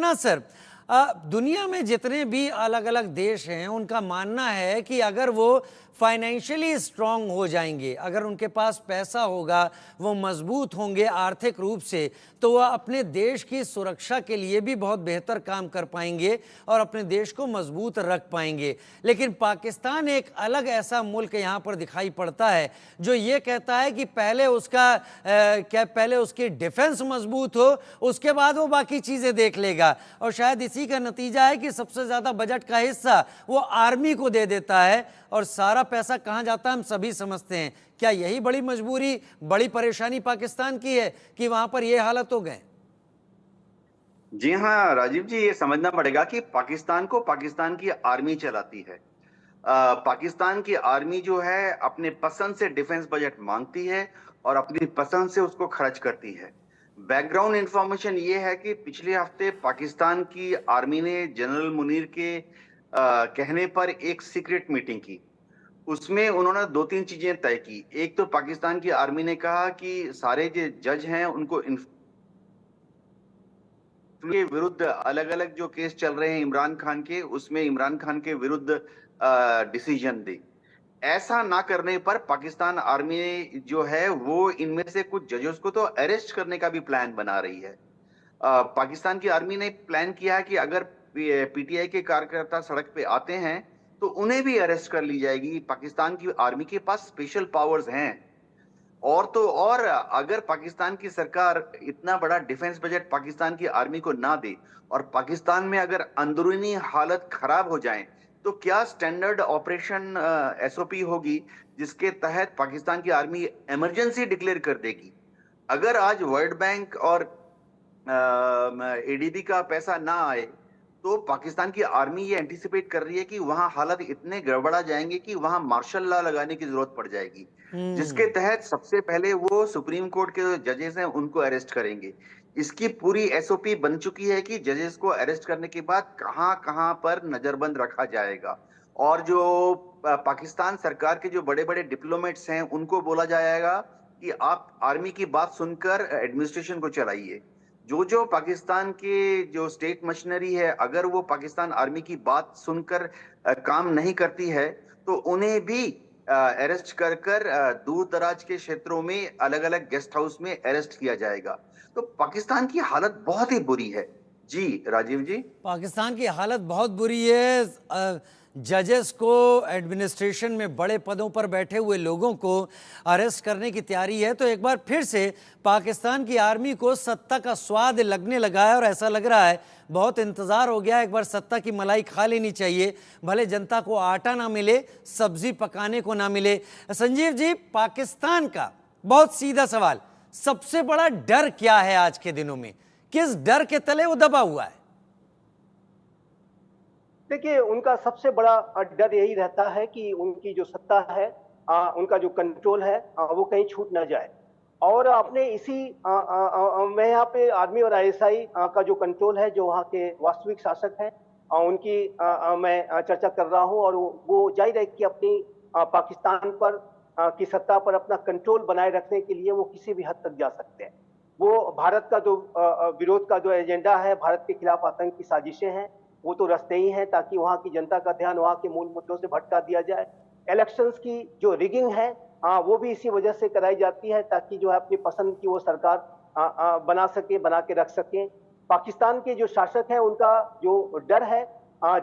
Raghunath sir, दुनिया में जितने भी अलग अलग देश हैं उनका मानना है कि अगर वो फाइनेंशियली स्ट्रांग हो जाएंगे, अगर उनके पास पैसा होगा, वो मजबूत होंगे आर्थिक रूप से, तो वह अपने देश की सुरक्षा के लिए भी बहुत बेहतर काम कर पाएंगे और अपने देश को मजबूत रख पाएंगे। लेकिन पाकिस्तान एक अलग ऐसा मुल्क यहाँ पर दिखाई पड़ता है जो ये कहता है कि पहले पहले उसकी डिफेंस मजबूत हो, उसके बाद वो बाकी चीज़ें देख लेगा। और शायद इसी का नतीजा है कि सबसे ज़्यादा बजट का हिस्सा वो आर्मी को दे देता है और सारा पैसा कहाँ जाता है हम सभी समझते हैं। क्या यही बड़ी मजबूरी, बड़ी परेशानी पाकिस्तान की है कि वहां पर ये हालत हो गए? जी हाँ राजीव जी, ये समझना पड़ेगा कि पाकिस्तान को पाकिस्तान की आर्मी चलाती है। पाकिस्तान की आर्मी जो है अपने पसंद से डिफेंस बजट मांगती है और अपनी पसंद से उसको खर्च करती है। बैकग्राउंड इंफॉर्मेशन ये है कि पिछले हफ्ते पाकिस्तान की आर्मी ने जनरल मुनीर के कहने पर एक सीक्रेट मीटिंग की। उसमें उन्होंने दो तीन चीजें तय की। एक तो पाकिस्तान की आर्मी ने कहा कि सारे जो जज हैं उनको के विरुद्ध अलग अलग जो केस चल रहे हैं इमरान खान के, उसमें इमरान खान के विरुद्ध डिसीजन दे। ऐसा ना करने पर पाकिस्तान आर्मी जो है वो इनमें से कुछ जजेस को तो अरेस्ट करने का भी प्लान बना रही है। पाकिस्तान की आर्मी ने प्लान किया है कि अगर पीटीआई के कार्यकर्ता सड़क पे आते हैं तो उन्हें भी अरेस्ट कर ली जाएगी। पाकिस्तान की आर्मी के पास स्पेशल पावर्स हैं। और तो और अगर पाकिस्तान की सरकार इतना बड़ा डिफेंस बजट पाकिस्तान की आर्मी को ना दे और पाकिस्तान में अगर अंदरूनी हालत खराब हो जाए तो क्या स्टैंडर्ड ऑपरेशन एसओपी होगी जिसके तहत पाकिस्तान की आर्मी इमरजेंसी डिक्लेयर कर देगी। अगर आज वर्ल्ड बैंक और एडीबी का पैसा ना आए तो पाकिस्तान की आर्मी ये एंटिसिपेट कर रही है कि वहां हालत इतने गड़बड़ा जाएंगे कि वहां मार्शल लॉ लगाने की जरूरत पड़ जाएगी, जिसके तहत सबसे पहले वो सुप्रीम कोर्ट के जो जजेस हैं उनको अरेस्ट करेंगे। इसकी पूरी एसओपी बन चुकी है कि जजेस को अरेस्ट करने के बाद कहां कहां पर नजरबंद रखा जाएगा। और जो पाकिस्तान सरकार के जो बड़े बड़े डिप्लोमेट्स हैं उनको बोला जाएगा कि आप आर्मी की बात सुनकर एडमिनिस्ट्रेशन को चलाइए। जो जो पाकिस्तान के जो स्टेट मशीनरी है अगर वो पाकिस्तान आर्मी की बात सुनकर काम नहीं करती है तो उन्हें भी अरेस्ट कर कर दूर दराज के क्षेत्रों में अलग अलग गेस्ट हाउस में अरेस्ट किया जाएगा। तो पाकिस्तान की हालत बहुत ही बुरी है। जी राजीव जी। पाकिस्तान की हालत बहुत बुरी है। जजेस को, एडमिनिस्ट्रेशन में बड़े पदों पर बैठे हुए लोगों को अरेस्ट करने की तैयारी है। तो एक बार फिर से पाकिस्तान की आर्मी को सत्ता का स्वाद लगने लगा है और ऐसा लग रहा है बहुत इंतज़ार हो गया, एक बार सत्ता की मलाई खा लेनी चाहिए, भले जनता को आटा ना मिले, सब्जी पकाने को ना मिले। संजीव जी, पाकिस्तान का बहुत सीधा सवाल, सबसे बड़ा डर क्या है आज के दिनों में? किस डर के तले वो दबा हुआ है? देखिए, उनका सबसे बड़ा डर यही रहता है कि उनकी जो सत्ता है, उनका जो कंट्रोल है, वो कहीं छूट ना जाए। और अपने इसी मैं यहाँ पे आर्मी और आईएसआई का जो कंट्रोल है, जो वहाँ के वास्तविक शासक हैं, उनकी मैं चर्चा कर रहा हूँ। और वो जाहिर है कि अपनी पाकिस्तान पर की सत्ता पर अपना कंट्रोल बनाए रखने के लिए वो किसी भी हद तक जा सकते हैं। वो भारत का जो विरोध का जो एजेंडा है, भारत के खिलाफ आतंक की साजिशें हैं, वो तो रचते ही हैं ताकि वहां की जनता का ध्यान वहां के मूल मुद्दों से भटका दिया जाए। इलेक्शंस की जो रिगिंग है, वो भी इसी वजह से कराई जाती है ताकि जो है अपनी पसंद की वो सरकार बना सके, बना के रख सके। पाकिस्तान के जो शासक हैं उनका जो डर है,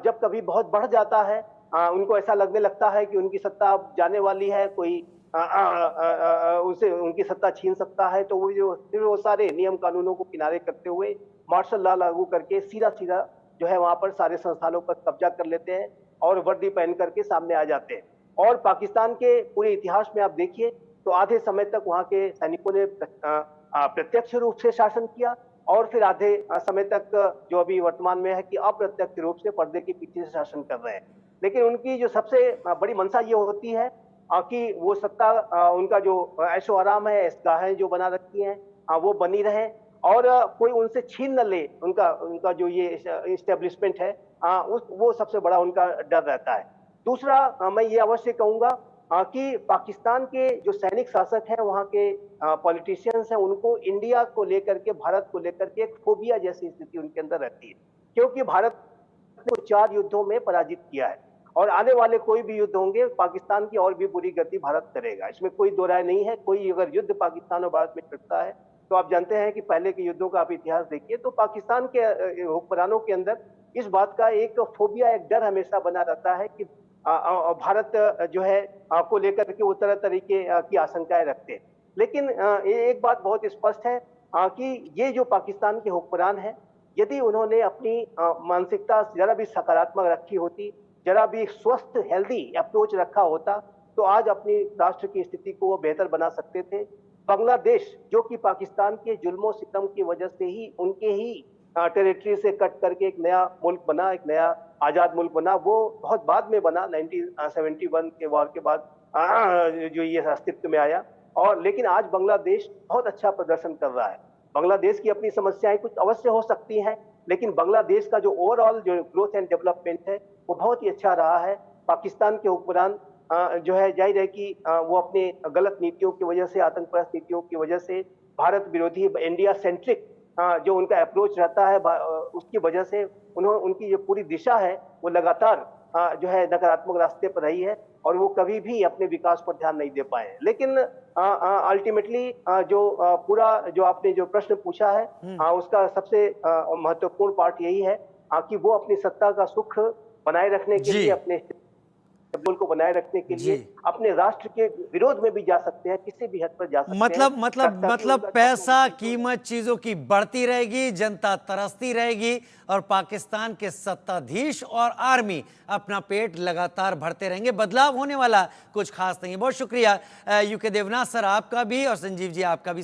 जब कभी बहुत बढ़ जाता है, उनको ऐसा लगने लगता है कि उनकी सत्ता अब जाने वाली है, कोई उनसे उनकी सत्ता छीन सकता है, तो वो सारे नियम कानूनों को किनारे करते हुए मार्शल लॉ लागू करके सीधा सीधा जो है वहां पर सारे संस्थानों पर कब्जा कर लेते हैं और वर्दी पहन करके सामने आ जाते हैं। और पाकिस्तान के पूरे इतिहास में आप देखिए तो आधे समय तक वहां के सैनिकों ने प्रत्यक्ष रूप से शासन किया और फिर आधे समय तक जो अभी वर्तमान में है कि अप्रत्यक्ष रूप से पर्दे के पीछे से शासन कर रहे हैं। लेकिन उनकी जो सबसे बड़ी मंशा ये होती है कि वो सत्ता, उनका जो ऐशो आराम है, ऐशगाहें जो बना रखी हैं, वो बनी रहे और कोई उनसे छीन न ले उनका उनका जो ये इस्टेब्लिशमेंट है, वो सबसे बड़ा उनका डर रहता है। दूसरा, मैं ये अवश्य कहूंगा कि पाकिस्तान के जो सैनिक शासक हैं, वहाँ के पॉलिटिशियंस हैं, उनको इंडिया को लेकर के, भारत को लेकर के एक फोबिया जैसी स्थिति उनके अंदर रहती है, क्योंकि भारत ने 4 युद्धों में पराजित किया है और आने वाले कोई भी युद्ध होंगे, पाकिस्तान की और भी बुरी गति भारत करेगा, इसमें कोई दो राय नहीं है। कोई अगर युद्ध पाकिस्तान और भारत में छिड़ता है तो आप जानते हैं कि पहले के युद्धों का आप इतिहास देखिए तो पाकिस्तान के हुक्मरानों के अंदर इस बात का एक फोबिया, एक डर हमेशा बना रहता है कि भारत जो है को लेकर के वो तरह तरीके की आशंकाएं रखते हैं। लेकिन एक बात बहुत स्पष्ट है कि ये जो पाकिस्तान के हुक्मरान हैं, यदि उन्होंने अपनी मानसिकता जरा भी सकारात्मक रखी होती, जरा भी स्वस्थ हेल्दी अप्रोच रखा होता, तो आज अपनी राष्ट्र की स्थिति को वो बेहतर बना सकते थे। बांग्लादेश, जो कि पाकिस्तान के जुल्मों सितम की वजह से ही, उनके ही टेरिटरी से कट करके एक नया मुल्क बना, एक नया आजाद मुल्क बना, वो बहुत बाद में बना, 1971 के वार के बाद जो ये अस्तित्व में आया। और लेकिन आज बांग्लादेश बहुत अच्छा प्रदर्शन कर रहा है। बांग्लादेश की अपनी समस्याएं कुछ अवश्य हो सकती हैं, लेकिन बांग्लादेश का जो ओवरऑल जो ग्रोथ एंड डेवलपमेंट है वो बहुत ही अच्छा रहा है। पाकिस्तान के हुक्मरान जो है, जाहिर है कि वो अपने गलत नीतियों की वजह से, आतंकवाद नीतियों की वजह से, भारत विरोधी, इंडिया सेंट्रिक जो उनका अप्रोच रहता है, उसकी वजह से उनकी जो पूरी दिशा है वो लगातार जो है नकारात्मक रास्ते पर रही है और वो कभी भी अपने विकास पर ध्यान नहीं दे पाए। लेकिन अल्टीमेटली जो पूरा जो आपने जो प्रश्न पूछा है, उसका सबसे महत्वपूर्ण पार्ट यही है कि वो अपनी सत्ता का सुख बनाए रखने के लिए, अपने मुल्क को बनाए रखने के लिए अपने राष्ट्र के विरोध में भी जा सकते हैं, किसी भी हद पर जा सकते हैं। मतलब पैसा, कीमत चीजों की बढ़ती रहेगी, जनता तरसती रहेगी और पाकिस्तान के सत्ताधीश और आर्मी अपना पेट लगातार भरते रहेंगे। बदलाव होने वाला कुछ खास नहीं है। बहुत शुक्रिया यूके देवनाथ सर आपका भी और संजीव जी आपका भी।